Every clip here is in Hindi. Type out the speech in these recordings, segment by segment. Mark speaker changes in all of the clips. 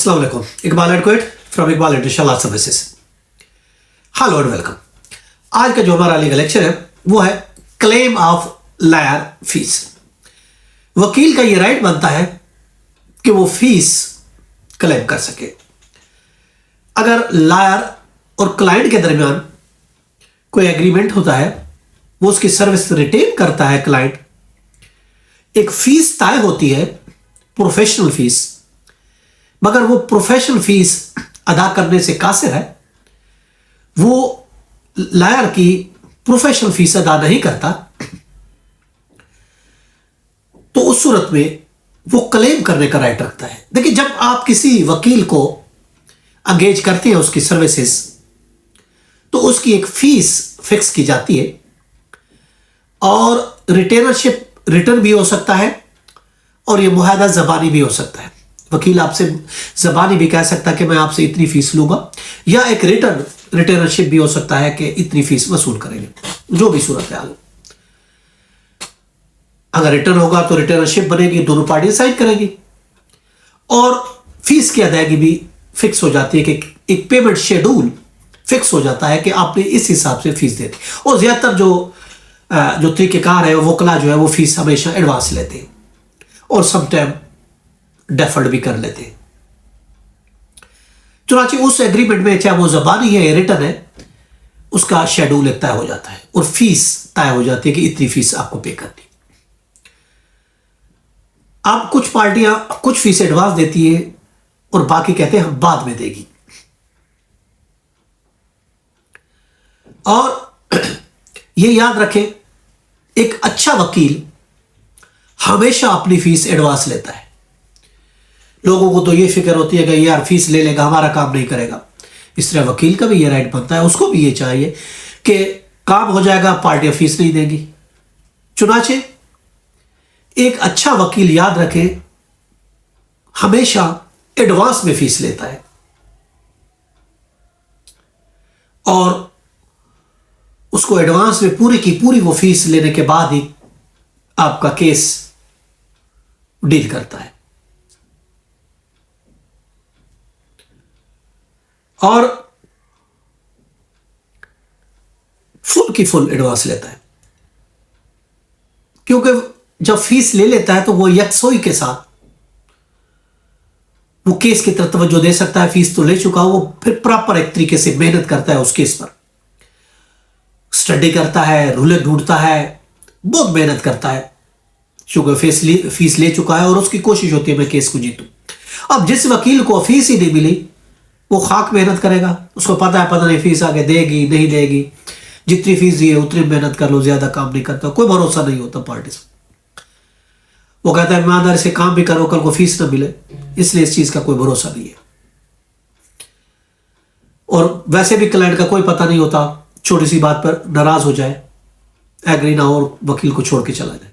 Speaker 1: अस्सलाम वालेकुम, Iqbal at Kuwait from Iqbal international services. Hello and welcome. आज का जो हमारा लीगल लेक्चर है वो है क्लेम ऑफ लायर फीस। वकील का ये राइट बनता है कि वो फीस क्लेम कर सके। अगर लायर और क्लाइंट के दरमियान कोई एग्रीमेंट होता है, वो उसकी सर्विस रिटेन करता है क्लाइंट, एक फीस तय होती है, प्रोफेशनल फीस, मगर वो प्रोफेशनल फीस अदा करने से कासिर है, वो लायर की प्रोफेशनल फीस अदा नहीं करता, तो उस सूरत में वो क्लेम करने का राइट रखता है। देखिए, जब आप किसी वकील को एंगेज करते हैं उसकी सर्विसेज, तो उसकी एक फीस फिक्स की जाती है और रिटेनरशिप रिटर्न भी हो सकता है और ये मुआहदा ज़बानी भी हो सकता है। वकील आपसे ज़बानी भी कह सकता है कि मैं आपसे इतनी फीस लूंगा, या एक रिटर्नरशिप भी हो सकता है कि इतनी फीस वसूल करेंगे, जो भी सूरत हाल हो। अगर रिटर्न होगा तो रिटर्नरशिप बनेगी, दोनों पार्टियां साइन करेंगी और फीस की अदायगी भी फिक्स हो जाती है कि एक पेमेंट शेड्यूल फिक्स हो जाता है कि आपने इस हिसाब से फीस देती। और ज़्यादातर जो तरीक़ेकार है, वकला जो है वो फीस हमेशा एडवांस लेते हैं और समटाइम डेफर्ड भी कर लेते हैं। चुनांचे उस एग्रीमेंट में, चाहे वो ज़बानी है या रिटर्न है, उसका शेड्यूल एक तय हो जाता है और फीस तय हो जाती है कि इतनी फीस आपको पे करनी। अब कुछ पार्टियां कुछ फीस एडवांस देती है और बाकी कहते हैं हम बाद में देगी। और ये याद रखें, एक अच्छा वकील हमेशा अपनी फीस एडवांस लेता है। लोगों को तो ये फिक्र होती है कि यार फीस ले लेगा, हमारा काम नहीं करेगा। इस तरह वकील का भी ये राइट बनता है, उसको भी ये चाहिए कि काम हो जाएगा, पार्टियां फीस नहीं देंगी। चुनाचे एक अच्छा वकील, याद रखे, हमेशा एडवांस में फीस लेता है और उसको एडवांस में पूरी की पूरी वो फीस लेने के बाद ही आपका केस डील करता है। और फुल की फुल एडवांस लेता है, क्योंकि जब फीस ले लेता है तो वो यकसोई के साथ वो केस की तरफ तवज्जो दे सकता है। फीस तो ले चुका, वो फिर प्रॉपर एक तरीके से मेहनत करता है उस केस पर, स्टडी करता है, रूलें ढूंढता है, बहुत मेहनत करता है, क्योंकि फीस ले चुका है और उसकी कोशिश होती है मैं केस को जीतूं। अब जिस वकील को फीस ही नहीं मिली, वो खाक मेहनत करेगा, उसको पता नहीं फीस आगे देगी नहीं देगी, जितनी फीस दी है उतनी मेहनत कर लो, ज्यादा काम नहीं करता, कोई भरोसा नहीं होता पार्टी से। वो कहता है ईमानदारी से काम भी करो, कल को फीस ना मिले, इसलिए इस चीज का कोई भरोसा नहीं है। और वैसे भी क्लाइंट का कोई पता नहीं होता, छोटी सी बात पर नाराज हो जाए, एग्री ना हो और वकील को छोड़ के चला जाए।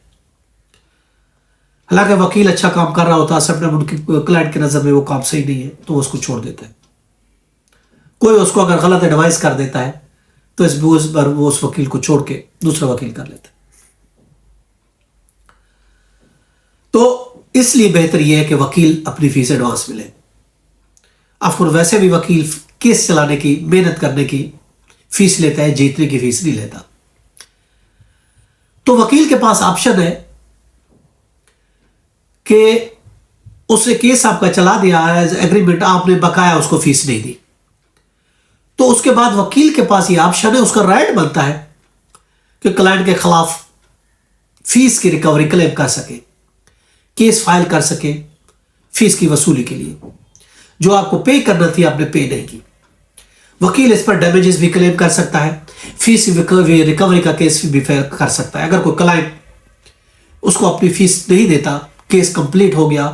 Speaker 1: हालांकि वकील अच्छा काम कर रहा होता है, सब उनकी क्लाइंट की नजर में वो काम सही नहीं है तो वो उसको छोड़ देता है। कोई उसको अगर गलत एडवाइस कर देता है तो इस बेस पर वो उस वकील को छोड़ के दूसरा वकील कर लेता है। तो इसलिए बेहतर यह है कि वकील अपनी फीस एडवांस मिले। आपको वैसे भी वकील केस चलाने की, मेहनत करने की फीस लेता है, जीतने की फीस नहीं लेता। तो वकील के पास ऑप्शन है कि उसने केस आपका चला दिया है, एग्रीमेंट आपने बकाया उसको फीस नहीं दी, तो उसके बाद वकील के पास ये ऑप्शन है, उसका राइट बनता है कि क्लाइंट के खिलाफ फीस की रिकवरी क्लेम कर सके, केस फाइल कर सके फीस की वसूली के लिए। जो आपको पे करना थी आपने पे नहीं की। वकील इस पर डैमेजेस भी क्लेम कर सकता है, फीस रिकवरी का केस भी फाइल कर सकता है। अगर कोई क्लाइंट उसको अपनी फीस नहीं देता, केस कंप्लीट हो गया,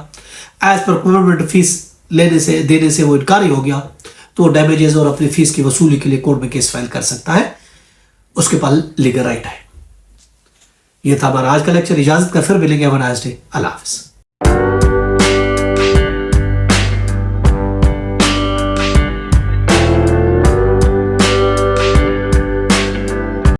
Speaker 1: एज पर कमिटमेंट फीस देने से वो इनकारी हो गया, तो डैमेजेस और अपनी फीस की वसूली के लिए कोर्ट में केस फाइल कर सकता है, उसके पास लीगल राइट है। यह था हमारा आज का लेक्चर। इजाजत का, फिर मिलेंगे। अल्लाह हाफ़िज़।